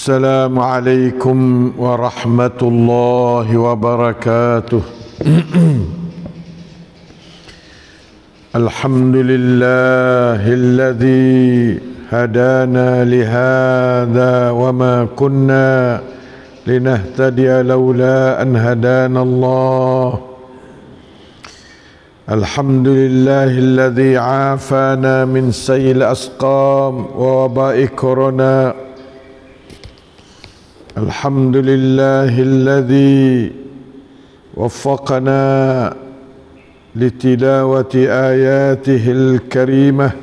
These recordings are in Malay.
Assalamualaikum warahmatullahi wabarakatuh. Alhamdulillahilladzi hadana lihadza wa ma kunna linahtadiya laula an hadana Allah. Alhamdulillahilladzi afana min sayyi'il asqam wa waba'i corona. Alhamdulillahilladzi waffaqana litilawati ayatihil karimah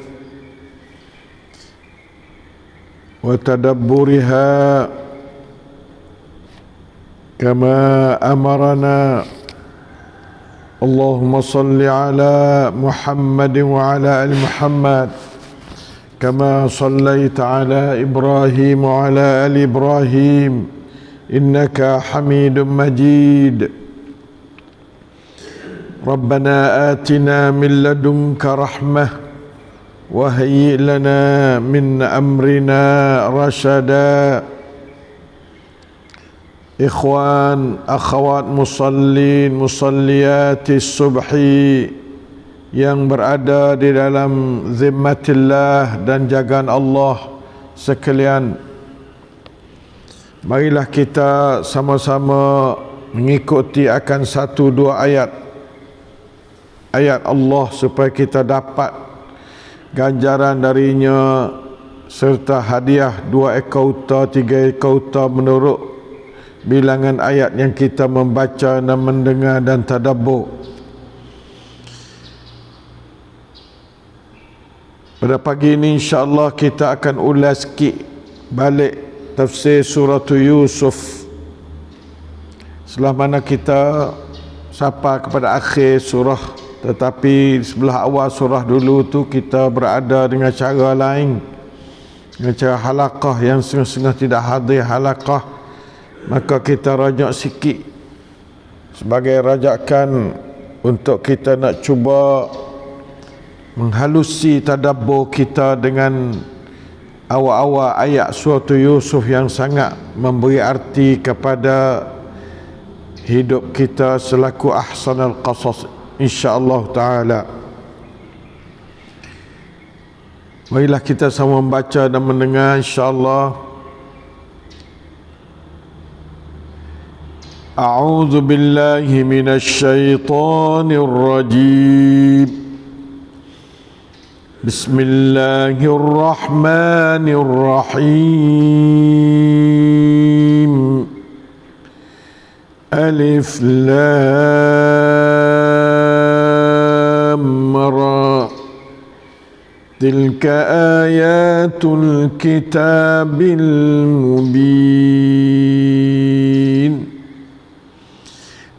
wa tadabburiha kama amarana. Allahumma salli ala Muhammadin wa ala ali Muhammad كما صليت على إبراهيم وعلى آل إبراهيم إنك حميد مجيد. ربنا آتنا من لدنك رحمة وهيئ لنا من أمرنا رشدا. إخوان أخوات مصلين مصليات الصبح yang berada di dalam zimmatillah dan jagaan Allah sekalian, marilah kita sama-sama mengikuti akan satu dua ayat Allah supaya kita dapat ganjaran darinya serta hadiah 2 ekor unta, 3 ekor unta menurut bilangan ayat yang kita membaca dan mendengar dan tadabbur. Pada pagi ini insya-Allah kita akan ulas sikit balik tafsir surah Yusuf. Setelah mana kita sampai kepada akhir surah, tetapi sebelah awal surah dulu tu kita berada dengan cara lain, dengan cara halaqah yang setengah-setengah tidak hadir halaqah. Maka kita rajak sikit sebagai rajakan untuk kita nak cuba menghalusi tadabbur kita dengan awal-awal ayat surah Yusuf yang sangat memberi arti kepada hidup kita selaku ahsanul qasas insya-Allah taala. Marilah kita sama membaca dan mendengar insya-Allah. A'udzu billahi minasy syaithanir rajim. Bismillahirrahmanirrahim. Alif Lam Ra. Tilka ayatul kitabil mubin.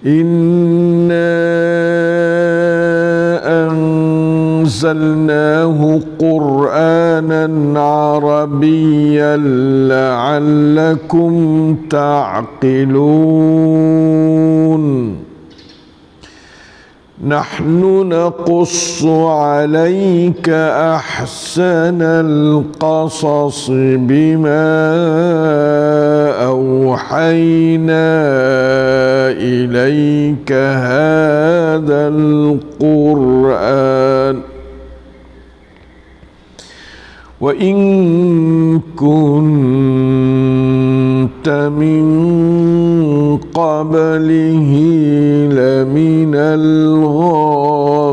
Inna anzalnahu Qur'anan Arabiyyan la'allakum ta'qilun. Nahnu naqussu 'alayka ahsanal qasas bima awhayna ilayka hadzal Qur'an wa in kunta min qablihi laminal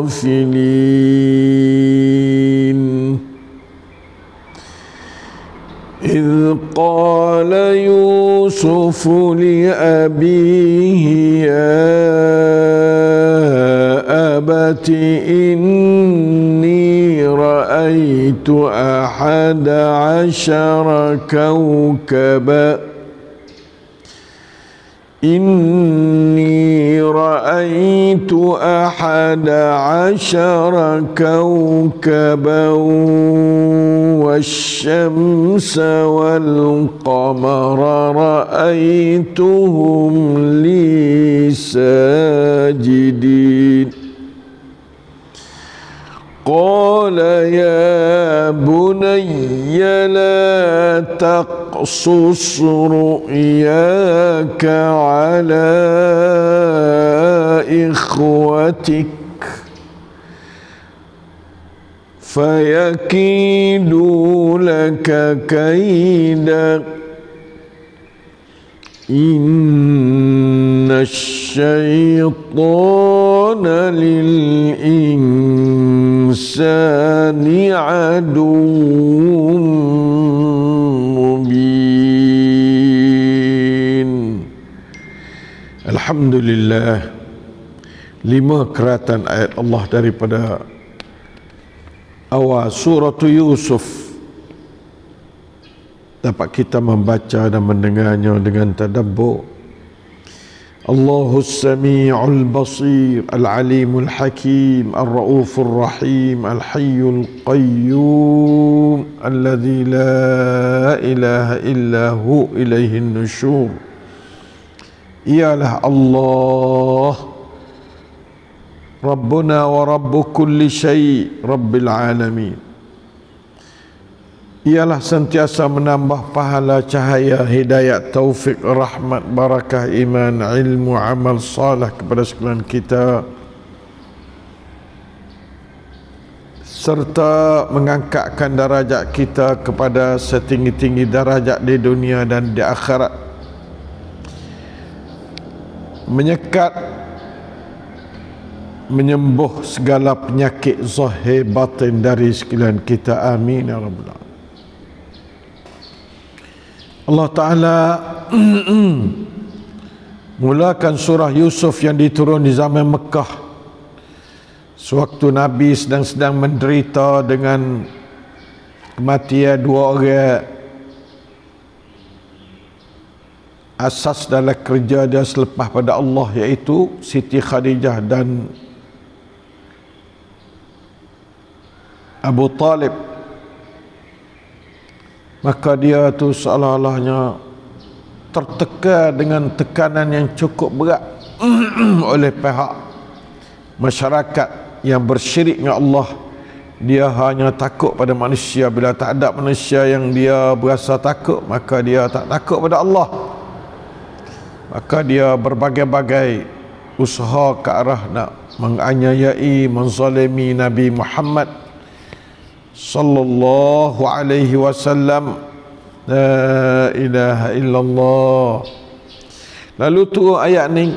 ghafilin. إذ قال يوسف لأبيه يا أبت إني رأيت 11 كوكبا إني رأيت 11 كوكبا والشمس والقمر رأيتهم لي ساجدين. قال يا بني لا تقصص رؤياك على إخوتك فيكيدوا لك كيدا إن الشيطان للإنسان عدو مبين. Alhamdulillah, 5 keratan ayat Allah daripada awal surah Yusuf dapat kita membaca dan mendengarnya dengan tadabbur. Allahus Sami'ul Basir, Al-Alimul Hakim, Ar-Raufur Rahim, Al-Hayyul Qayyum, Alladhi la ilaha illahu ilaihin nusyur. Ialah Allah Rabbuna wa Rabbu kulli syai' Rabbil Alamin. Ialah sentiasa menambah pahala, cahaya, hidayat, taufik, rahmat, barakah, iman, ilmu, amal salih kepada sekalian kita, serta mengangkatkan darajat kita kepada setinggi-tinggi darajat di dunia dan di akhirat, menyekat, menyembuh segala penyakit zahir batin dari sekalian kita. Amin ya rabbal alamin. Allah Ta'ala mulakan surah Yusuf yang diturun di zaman Mekah sewaktu Nabi sedang menderita dengan kematian 2 orang asas dalam kerja dia selepas pada Allah, iaitu Siti Khadijah dan Abu Talib. Maka dia tu seolah-olahnya tertekan dengan tekanan yang cukup berat oleh pihak masyarakat yang bersyirik dengan Allah. Dia hanya takut pada manusia. Bila tak ada manusia yang dia berasa takut, maka dia tak takut pada Allah. Maka dia berbagai-bagai usaha ke arah nak menganiayai, menzalimi Nabi Muhammad sallallahu alaihi wasallam. La ilaha illallah. Lalu tu ayat ni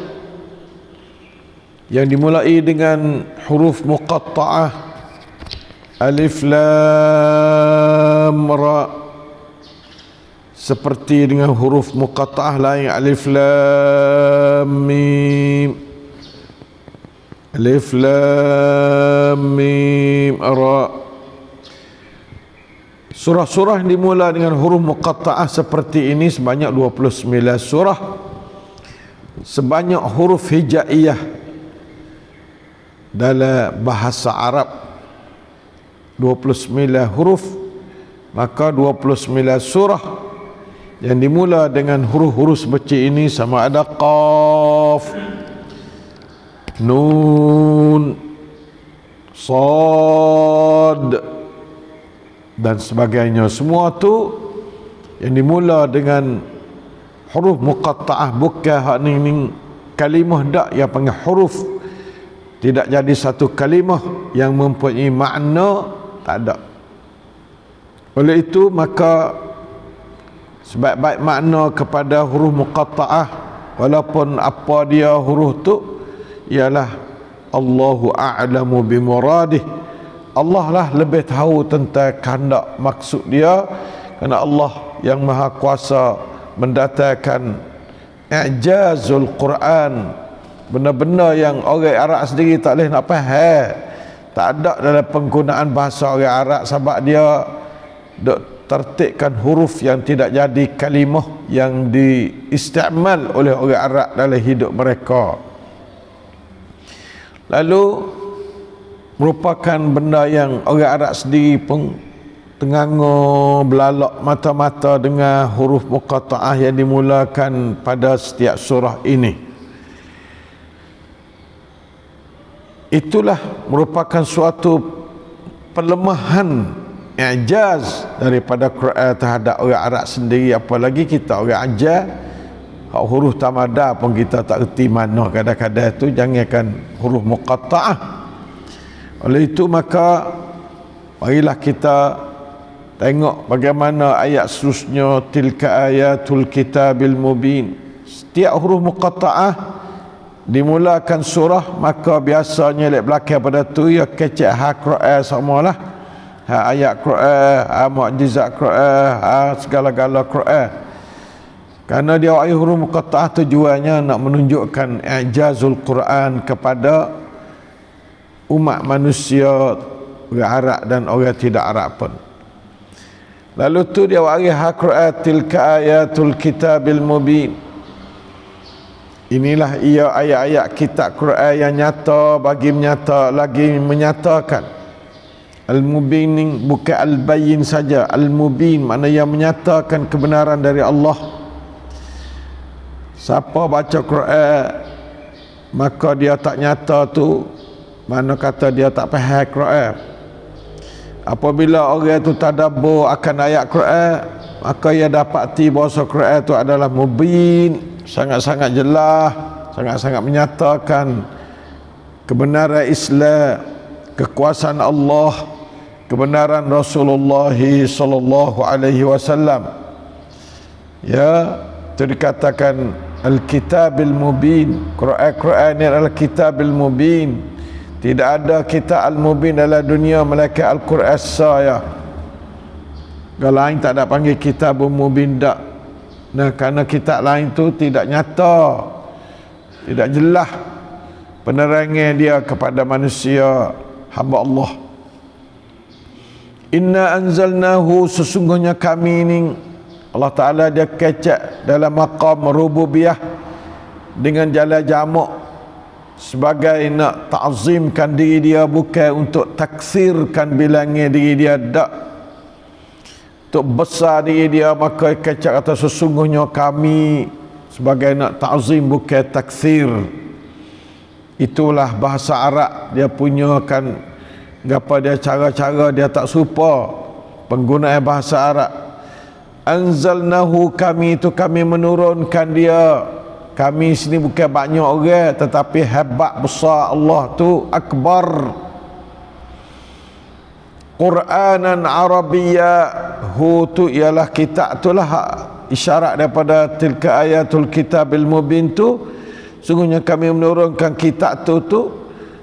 yang dimulai dengan huruf muqatta'ah, alif lam ra, seperti dengan huruf muqatta'ah lain, alif lam mim, alif lam mim ra. Surah-surah yang dimula dengan huruf muqatta'ah seperti ini sebanyak 29 surah. Sebanyak huruf hijaiyah dalam bahasa Arab 29 huruf, maka 29 surah yang dimula dengan huruf-huruf seperti ini sama ada Qaf, Nun, Sad dan sebagainya. Semua tu yang dimula dengan huruf muqatta'ah, bukan hak ni kalimah dak, yang panggil huruf, tidak jadi satu kalimah yang mempunyai makna, tak ada. Oleh itu maka sebaik-baik makna kepada huruf muqatta'ah, walaupun apa dia huruf tu, ialah Allahu a'lamu bimuradih. Allah lah lebih tahu tentang kehendak maksud dia, kerana Allah yang maha kuasa mendatangkan i'jazul Quran, benda-benda yang orang Arab sendiri tak boleh nak faham. Tak ada dalam penggunaan bahasa orang Arab, sebab dia dok tertibkan huruf yang tidak jadi kalimah yang diistimal oleh orang Arab dalam hidup mereka. Lalu merupakan benda yang orang Arab sendiri pun tenganga belalak mata-mata dengan huruf muqatta'ah yang dimulakan pada setiap surah ini. Itulah merupakan suatu pelemahan i'jaz daripada Quran terhadap orang Arab sendiri, apalagi kita orang ajar hak huruf tamada pun kita tak erti mana kadang-kadang tu, jangankan huruf muqatta'ah. Oleh itu maka marilah kita tengok bagaimana ayat seterusnya, tilka ayatul kitabil mubin. Setiap huruf muqatta'ah dimulakan surah, maka biasanya lek belakang pada tu ya kecek hak Quran semualah, hak ayat Quran, mukjizat Quran, segala-gala Quran. Kerana dia ayat huruf muqatta'ah tujuannya nak menunjukkan i'jazul Quran kepada umat manusia, orang Arab dan orang tidak Arab pun. Lalu tu dia ayat hak Quran, tilka ayatul kitabil mubin. Inilah ia ayat-ayat kitab Quran yang nyata bagi menyatakan. Al-Mubin bukan Al-Bayyin saja. Al-Mubin makna yang menyatakan kebenaran dari Allah. Siapa baca Quran maka dia tak nyata tu, mana kata dia tak faham Quran. Apabila orang tu tadabbur akan ayat Quran, maka ia dapati bahawa Quran itu adalah mubin, sangat-sangat jelas, sangat-sangat menyatakan kebenaran Islam, kekuasaan Allah, kebenaran Rasulullah sallallahu alaihi wasallam. Ya, itu dikatakan al-kitabil mubin. Quran ini adalah kitabil mubin. Tidak ada kitab al-mubin dalam dunia melainkan Al-Quran saya. Kalau lain tak ada panggil kitab mubin tak. Nah, kerana kitab lain tu tidak nyata, tidak jelas penerangan dia kepada manusia hamba Allah. Inna anzalnahu, sesungguhnya kami ini, Allah Ta'ala dia kecek dalam maqam rububiyah dengan jalan jamak sebagai nak ta'zimkan diri dia, bukan untuk taksirkan bilangan diri dia, tak, untuk besar diri dia. Maka kecek kata sesungguhnya kami, sebagai nak ta'zim bukan taksir. Itulah bahasa Arab dia punya kan, apa dia cara-cara dia tak serupa penggunaan bahasa Arab. Anzalnahu, kami itu kami menurunkan dia. Kami sini bukan banyak orang, tetapi hebat besar Allah tu akbar. Quranan Arabiyya, hu tu ialah kitab tu lah isyarat daripada tilka ayatul kitabil mubin tu. Sungguhnya kami menurunkan kitab tu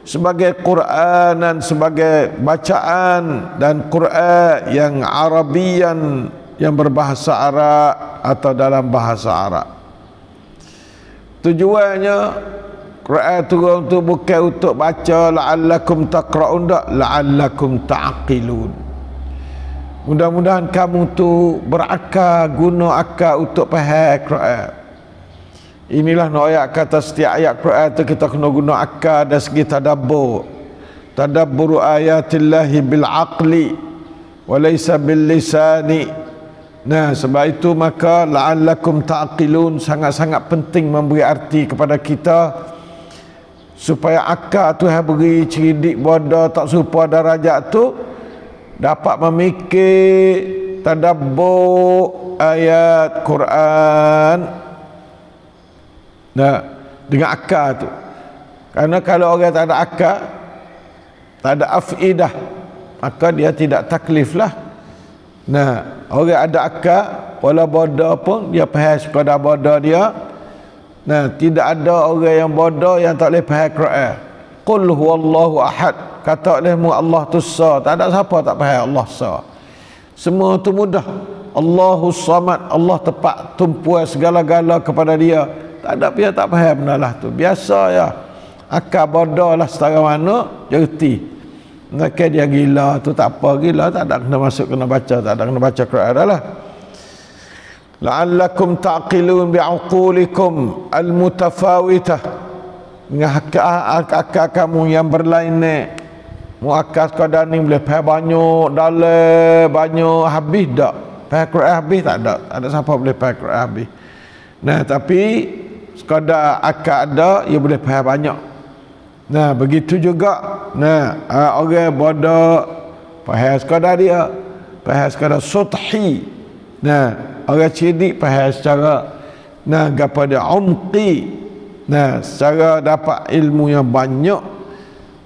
sebagai Quranan, sebagai bacaan, dan Quran yang Arabian, yang berbahasa Arab atau dalam bahasa Arab. Tujuannya Quran turun tu bukan untuk baca la'allakum taqra'un, tak, la'allakum ta'qilun. Mudah-mudahan kamu tu berakal, guna akal untuk faham Quran. Inilah nak ayat kata setiap ayat Quran tu kita kena guna akal dari segi tadabbur. Tadabburu ayatillahi bil aqli wa laysa bil lisani. Nah, sebab itu maka la'allakum ta'qilun sangat-sangat penting memberi arti kepada kita supaya akal tu yang beri cerdik bodoh tak serupa darajat tu dapat memikir tadabbur ayat Quran. Nah, dengan akal tu. Kerana kalau orang tak ada akal, tak ada afidah, maka dia tidak taklif lah. Nah, orang ada akal, wala bodoh pun dia faham sekadar bodoh dia. Nah, tidak ada orang yang bodoh yang tak boleh faham Quran. Qul huwallahu ahad, kata olehmu Allah tu sa, tak ada siapa tak faham Allah sa. Semua tu mudah. Allahus samad, Allah tepat tumpuan segala-gala kepada dia. Tak ada pihak tak faham benalah tu. Biasa ya. Akal bodoh lah setara mana, jerti. Maka dia gila tu tak apa, gila tak ada kena masuk kena baca, tak ada kena baca Quran dah lah. La'allakum ta'qilun bi'uqulikum al-mutafawitah, dengan akal kamu yang berlainan. Mu akal sekadar ni boleh faham banyak, dalam banyak, habis tak? Faham Quran habis tak ada? Tak ada siapa boleh faham Quran habis. Nah, tapi sekadar akal ada, ia boleh faham banyak. Nah, begitu juga. Nah, orang bodoh faham sekadar dia, faham sekadar suthi. Nah, orang cerdik faham secara kepada umqi. Nah, secara dapat ilmu yang banyak.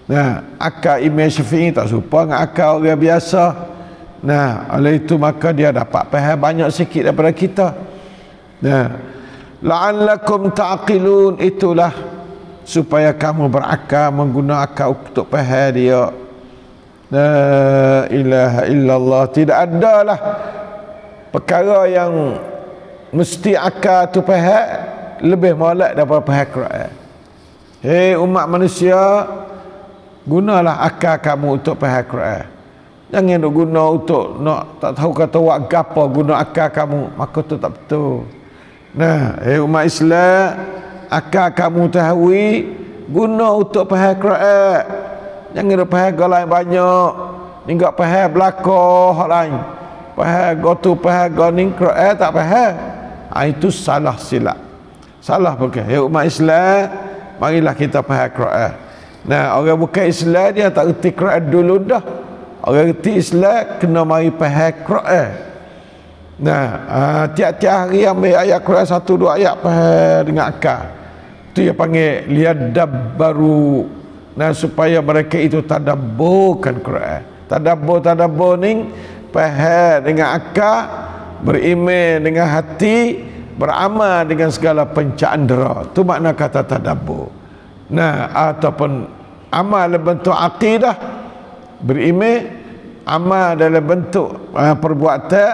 Nah, akal Imam Syafi'i tak serupa dengan akal orang biasa. Nah, oleh itu maka dia dapat faham banyak sikit daripada kita. Nah, la'allakum ta'qilun, itulah supaya kamu berakal, menggunakan akal untuk faham dia. La ilaha illallah, tidak adalah perkara yang mesti akal tu faham lebih molek daripada faham Quran. Hei umat manusia, gunalah akal kamu untuk faham Quran. Jangan nak guna untuk nak tak tahu kata buat gapo, guna akal kamu, maka tu tak betul. Nah, umat Islam, akal kamu tahui guna untuk faham Quran. Jangan nak faham hal lain banyak. Ni enggak faham belaka hal lain. Faham gotu faham goning Quran tak faham. Itu salah silap. Salah bukan. Umat Islam, marilah kita faham Quran. Nah, orang bukan Islam dia tak reti Quran dulu dah. Orang reti Islam kena mari faham Quran. Nah, tiap-tiap hari ambil ayat Quran 1-2 ayat faham dengan akal. Itu yang panggil liyadabbaru. Nah, supaya mereka itu tadabburkan Quran. Tadabbur ni faham dengan akal, beriman dengan hati, beramal dengan segala pencandera. Itu makna kata tadabbur. Nah, ataupun amal dalam bentuk akidah, beriman, amal dalam bentuk perbuatan,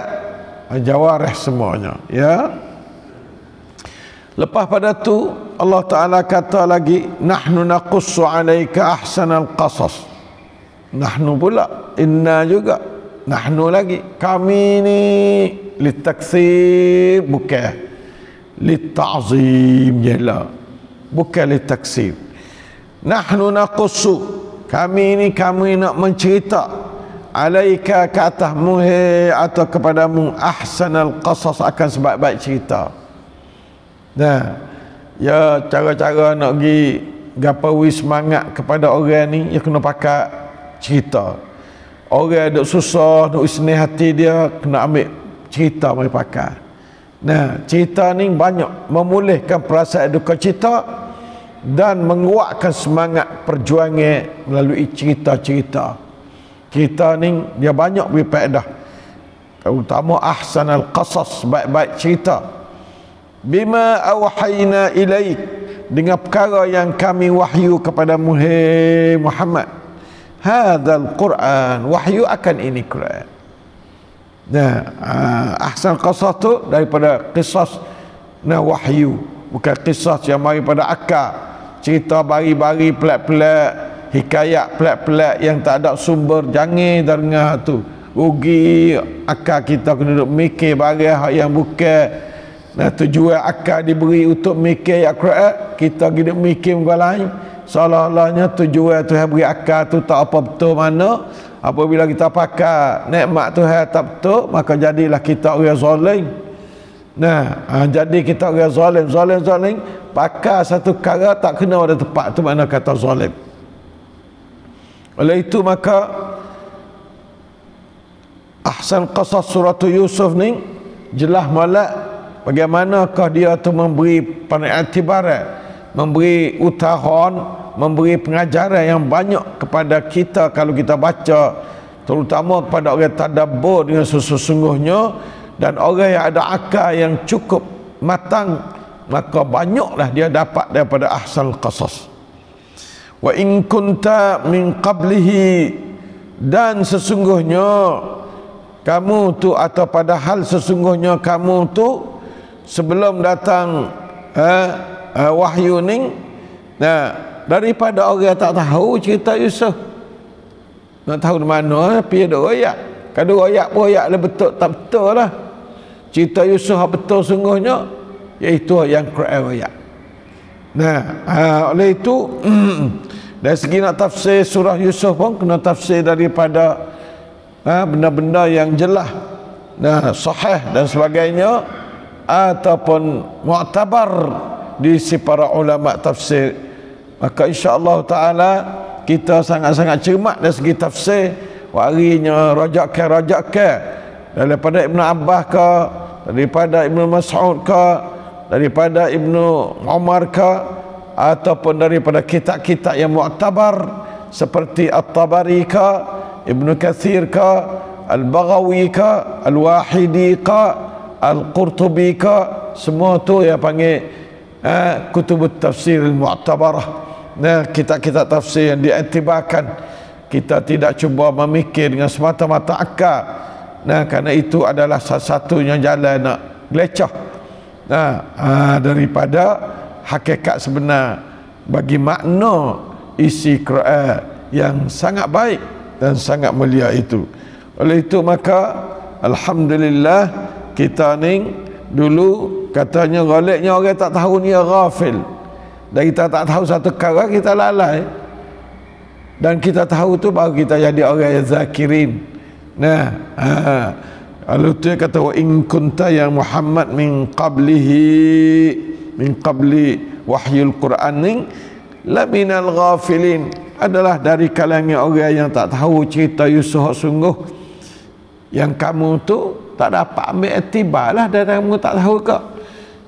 jawarih semuanya, ya. Lepas pada tu Allah Ta'ala kata lagi, nahnu naqussu alaika ahsanal qasas. Nahnu pula, inna juga, nahnu lagi, kami ni litaksir, bukan litazim jelah, bukan litaksir. Nahnu naqussu, kami ni kami nak mencerita, alaika ke atasmu atau kepadamu, ahsanal qasas, akan sebaik-baik cerita. Nah, ya cara-cara nak pergi gapawi semangat kepada orang ni, ya kena pakai cerita. Orang duk susah, duk isnih hati dia, kena ambil cerita mari pakai. Nah, cerita ni banyak memulihkan perasaan duka cita dan menguatkan semangat perjuangan melalui cerita-cerita. Cerita ni dia banyak beri faedah, terutama ahsanal qasas, baik-baik cerita. Bima awhayna ilaik, dengan perkara yang kami wahyu kepada Muhammad. Hadzal Quran, wahyu akan ini Quran. Nah, ahsan qasas tu daripada qisas, nah wahyu, bukan qisas yang mari pada akal, cerita bari-bari pelik-pelik, hikayat pelik-pelik yang tak ada sumber. Jangan dengar tu, rugi akal kita, kena duk mikir barang yang bukan. Nah, tujuan akal diberi untuk mikir ayat Quran, kita hidup mikir muka lain. Seolah-olahnya tujuan Tuhan beri akal tu tak apa betul mana. Apabila kita pakai nikmat Tuhan tak betul, maka jadilah kita orang zalim. Nah, jadi kita orang zalim, pakai satu perkara tak kena pada tempat, tu makna kata zalim. Oleh itu maka ahsan qasas surah Yusuf ni jelas molek bagaimanakah dia tu memberi peniktibaran, memberi utahan, memberi pengajaran yang banyak kepada kita kalau kita baca, terutama kepada orang tadabbur dengan sesungguhnya dan orang yang ada akal yang cukup matang, maka banyaklah dia dapat daripada ahsan qasas. Wa in kunta min qablihi, dan sesungguhnya kamu tu, atau padahal sesungguhnya kamu tu sebelum datang wahyu ni, nah, daripada orang tak tahu cerita Yusuf, nak tahu di mana pergi ada royak. Kalau royak pun royak lah betul tak betul lah. Cerita Yusuf betul sungguhnya, iaitu yang Quran royak. Nah, oleh itu dari segi nak tafsir surah Yusuf pun kena tafsir daripada benda-benda yang jelas, nah, sahih dan sebagainya, ataupun mu'tabar di sisi para ulama tafsir. Maka insya-Allah taala kita sangat-sangat cermat dari segi tafsir, warinya rajak ke daripada Ibnu Abbas ke, daripada Ibnu Mas'ud ke, daripada Ibnu Umar ke, ataupun daripada kitab-kitab yang mu'tabar seperti At-Tabari ke, Ibnu Katsir ke, Al-Baghawi ke, Al-Wahidi ke, Al-Qurtubi ke, semua tu yang panggil kutubut tafsir al-mu'tabarah. Nah, kitab-kitab tafsir yang diiktibarkan. Kita tidak cuba memikir dengan semata-mata akal. Nah, kerana itu adalah satu-satunya jalan nak gelecah daripada hakikat sebenar bagi makna isi Quran yang sangat baik dan sangat mulia itu. Oleh itu maka alhamdulillah kita ni dulu katanya galiknya orang tak tahu ni ghafil. Dan kita tak tahu satu perkara kita lalai. Dan kita tahu tu baru kita jadi orang yang zakirin. Nah, lalu tu kata wa in kunta ya Muhammad min qabli wahyul Quran la minal ghafilin, adalah dari kalangan orang yang tak tahu cerita Yusuf sungguh. Yang kamu tu tak dapat ambil iktibar lah, dan kamu tak tahu ke.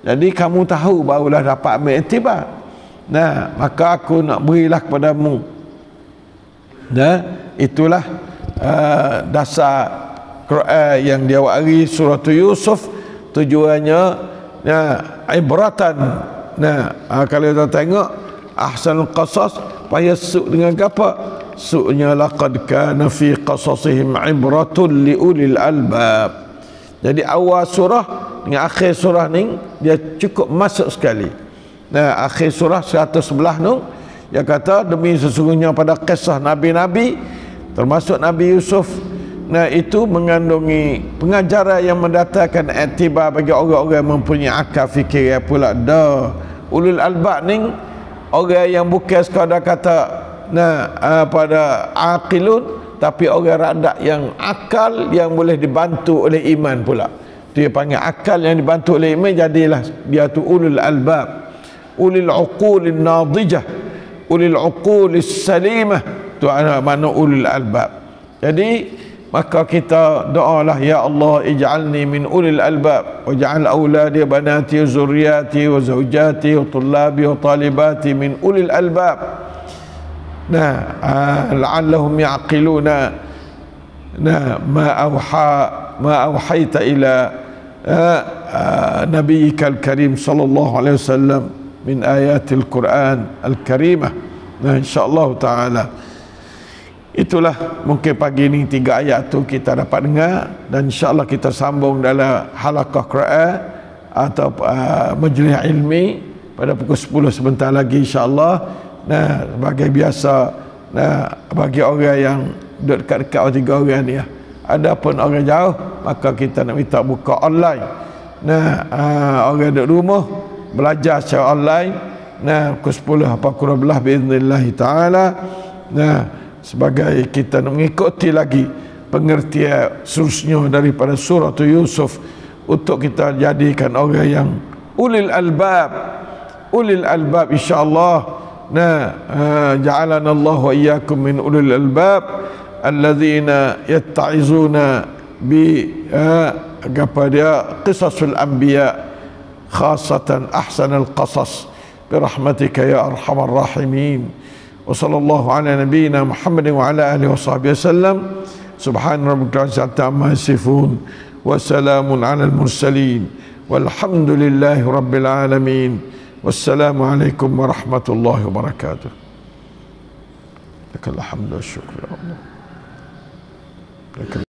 Jadi kamu tahu barulah dapat ambil iktibar. Nah, maka aku nak berilah kepadamu. Nah, itulah dasar Quran yang dia wari surah Yusuf. Tujuannya ibratan. Kalau kita tengok ahsanul qasas, payah suk dengan apa? Suknya laqad kana fi qasasihim ibratun li ulil albab. Jadi awal surah dengan akhir surah ni dia cukup masuk sekali. Nah, akhir surah 111 tu dia kata demi sesungguhnya pada kisah nabi-nabi termasuk Nabi Yusuf. Nah, itu mengandungi pengajaran yang mendatangkan iktibar bagi orang-orang yang mempunyai akal fikir pula. Dah ulul albab ni orang yang bukan sekadar kata pada aqilun, tapi orang radak yang akal yang boleh dibantu oleh iman pula. Dia panggil akal yang dibantu oleh iman, jadilah dia tu ulul albab, ulil uqulin nadijah, ulil uqulis salimah. Tu makna ulul albab. Jadi maka kita doalah, ya Allah ij'alni min ulil albab waj'al auladi banati wa zurriyati wa zawjati wa tullabi wa talibati min ulil albab. La'allahum ya'qiluna ma awhayta ila nabiyyikal karim sallallahu alaihi wasallam min ayatil Quran al-karimah. Insyaallah taala itulah mungkin pagi ni 3 ayat tu kita dapat dengar, dan insyaAllah kita sambung dalam halaqah Quran atau majlis ilmi pada pukul 10 sebentar lagi insyaAllah. Sebagai biasa, bagi orang yang duduk dekat-dekat 3 orang ni, adapun orang jauh maka kita nak minta buka online. Orang duduk rumah belajar secara online, pukul 10 apa kurang belah biiznillah taala. Sebagai kita nak mengikuti lagi pengertian seterusnya daripada surah Yusuf, untuk kita jadikan orang yang ulil albab. Ulil albab insyaAllah. Ja'alana Allah wa iyyakum min ulil albab alladzina yatta'izuna bi qisasul anbiya khasatan ahsanal qasas birahmatika ya arhamar rahimin. Wa sallallahu ala nabiyyina Muhammadin wa ala alihi wa sahbihi wasallam. Subhana rabbika amma yasifun wa salamun ala al-mursalin walhamdulillahi rabbil alamin. Wassalamu alaikum warahmatullahi wabarakatuh. Lakal hamdu wa syukru ya Allah.